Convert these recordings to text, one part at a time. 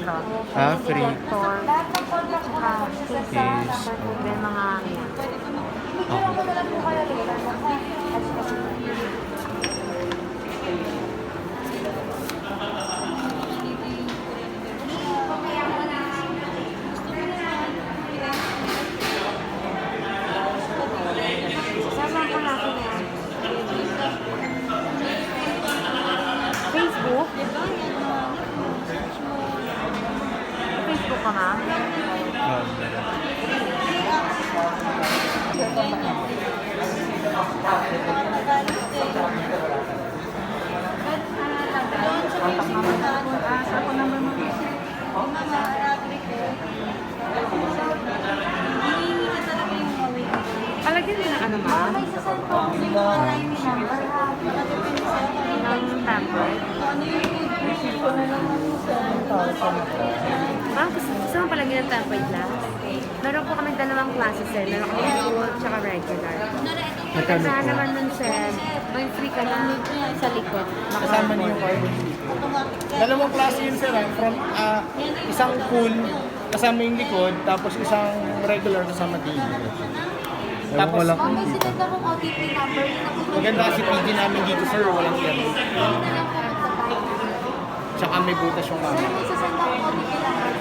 ito. Free. Store. Tsaka Yes. then mga yan. Sasama ko natin yan. Facebook? Facebook ka, ma'am? Sa number mo. Palagyan din na ano, ma'am? Ng pampered. Ma'am, gusto mo palagyan ng tempered glass? Meron po kami dalawang klase, sir. Meron kami full tsaka regular. Maganda naman nun, sir. May free ka na sa likod. Kasama niyo yung carbon steel. Dalawang klase yun sir, from isang full kasama yung likod, tapos isang regular kasama din. Tapos May sinend akong OTP number. maganda kasi PG namin dito sir, walang yan. Tsaka may butas yung Sir, may sasend akong OTP number.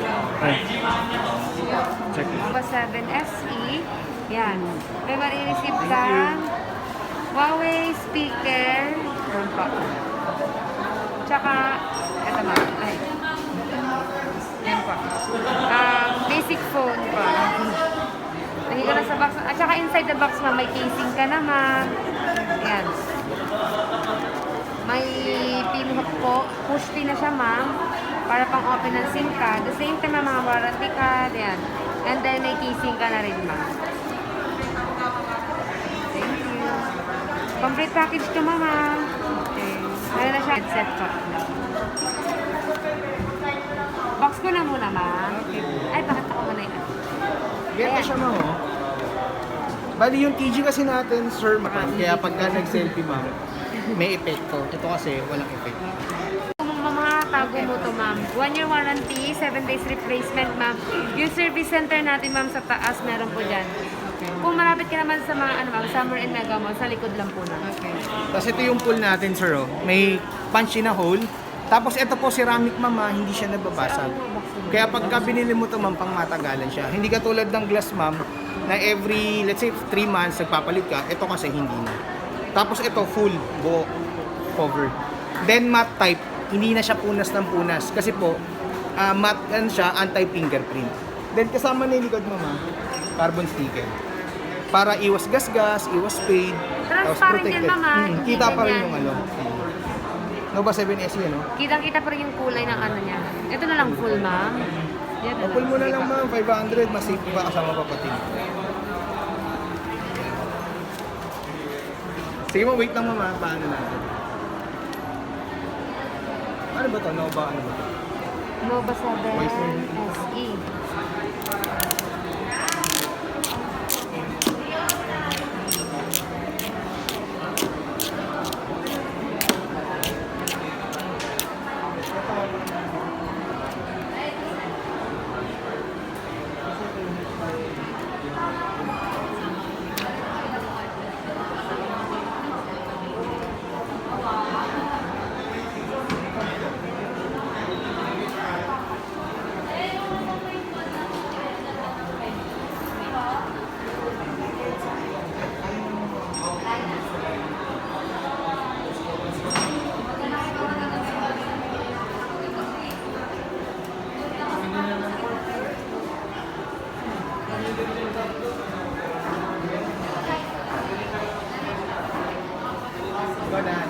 Check. Number 7 SE. Yan. May marireceive kang Huawei speaker. Phone pa. Tsaka, eto ma. Ay. Yan pa. Basic phone pa. Lagi ka na sa box. At saka inside the box ma, may casing ka naman. Yan. May pinhook po. Push pin na siya ma'am. Para pang open ng SIM card. The same time mga warranty card. Yan. And then may casing ka na rin ma'am. Thank you. Complete package to mama. Okay. Ano na siya? Headset pa. Box ko na muna ma'am. Okay. Ay, bakit ako muna yun? Ganyan siya ma'am oh. Bali yung TG kasi natin sir, kaya pagka nag-selfie ma'am, may epekto. Ito kasi walang epekto. Kung mamatago mo to ma'am, 1 year warranty, 7 days replacement ma'am. Yung service center natin ma'am sa taas, meron po dyan. Kung malapit ka naman sa mga ano ma'am, Summer and Mega Mall, sa likod lang po na. Okay. Tapos ito yung pool natin sir oh. May punch na hole. Tapos ito po ceramic ma'am ah, hindi siya nababasag. Kaya pagka binili mo ito ma'am, pang matagalan siya. Hindi katulad ng glass ma'am, na every, let's say 3 months, nagpapalit ka. Ito kasi hindi na. Tapos ito full, buo, cover. Then matte type, hindi na siya punas ng punas. Kasi po, matte yan siya, anti-fingerprint. Then kasama na yung likod mama, carbon sticker. Para iwas gasgas, iwas fade. Tapos Transparent yan, protected. mama. Kita pa rin Ganyan. yung ano. Nova 7S yun, no? Kitang-kita pa rin yung kulay ng ano niya. Ito na lang full ma'am. Yan na Apple mo na lang ma'am, 500, mas safe pa kasama pa pati. Sige mo, wait lang mama, paano natin? Ano ba to? Nova, ano ba to? Nova 7 Voice note. SE. Banan.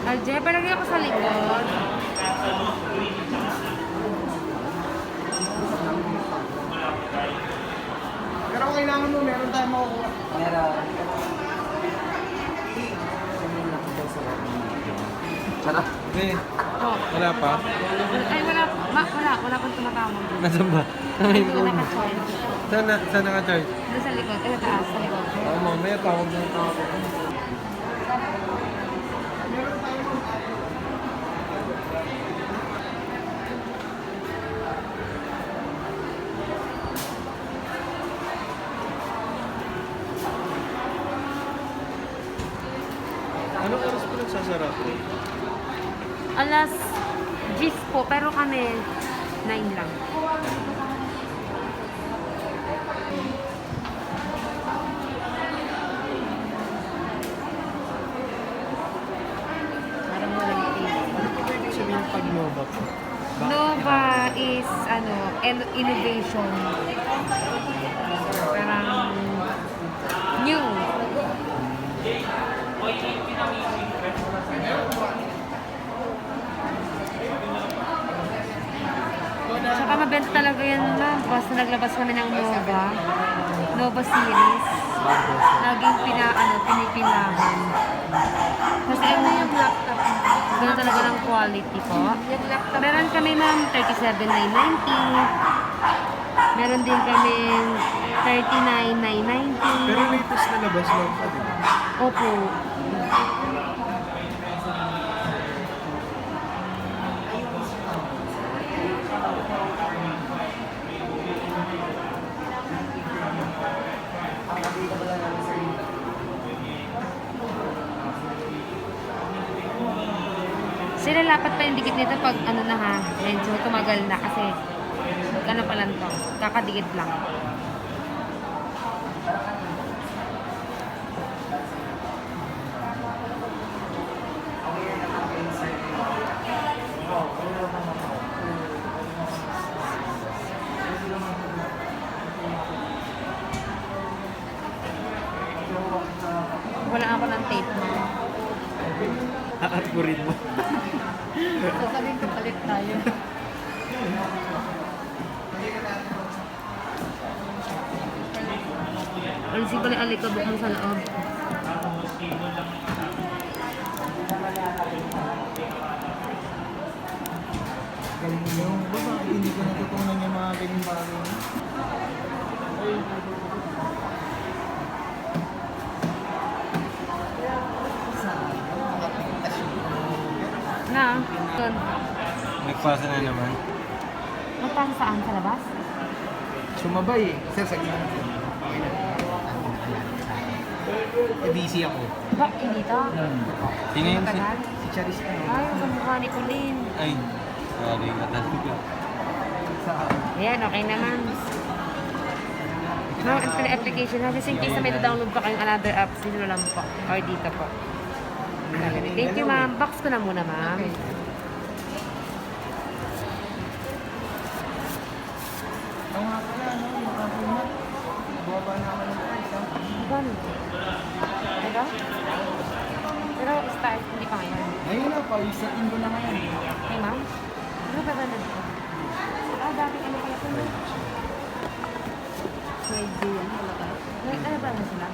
Alje, palagay ako sa likod. Pero kung kailangan mo, meron tayong makukuha. Meron. Sarap. Okay. Oh. Wala pa? Ay, wala pang tumatawag. Nasaan ba? Hindi ko nakacharge. Saan naka-charge? Doon sa likod. Sa taas, sa likod. Oo, mamaya tawag na tawag. Anong oras po nagsasarap? Alas 10 po, pero kami 9 lang. Parang walang taste. Ano po ba ibig sabihin pag Nova po? Nova is, innovation. Parang new. Saka mabenta talaga yan, ma'am. Basta naglabas kami ng Nova. Nova series. Laging pinipilahan. Kasi yung laptop. Ganun talaga ng quality po. Yung laptop. Meron kami, ma'am, 37,990. Meron din kami 39,990. Pero latest na labas lang pa, di ba? Opo. Sila dapat pa yung dikit nito pag ano na ha, medyo tumagal na kasi ano pa lang to, kakadikit lang. Wala ako ng tape mo. Hakarpurin mo. Sasabihin ko palit tayo. Alisin ko na yung alikabok mo sa loob. Galing nyo. Bakit hindi ko natutunan yung mga ganyan bagay? Na, yun. Nagpasa na naman. Magpasa saan? Sa labas? Sumabay eh. Sir, sa gitna. Eh, busy ako. Ba, hindi to? Sino yun? Matagal? Si Charis na. Ay, ang kamukha ni Colleen. Ay, sorry ka talaga. Ayan, okay naman. No, ito na application na. Just in case na may download pa kayong another app, sino lang po. Or dito po. Thank you, ma'am. Box ko na muna, ma'am. Oo nga pala, no? Makapunat. Bumaba na ako ng price, ha? Gano? Ito? Pero start, hindi pa ngayon. Ayun na, pa-setting ko na ngayon. Hey, ma'am? Ano ba gano'n dito? Ah, dati ano pala ito? May deal. Ano ba ano sila?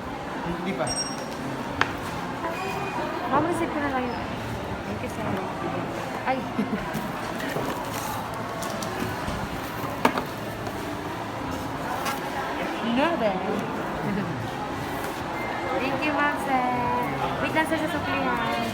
Hindi pa. Ma'am, receive ko na lang yun. Thank you, sir. Ay! Nervous. Thank you, ma'am, sir. Wait lang, sir, sa suplihan.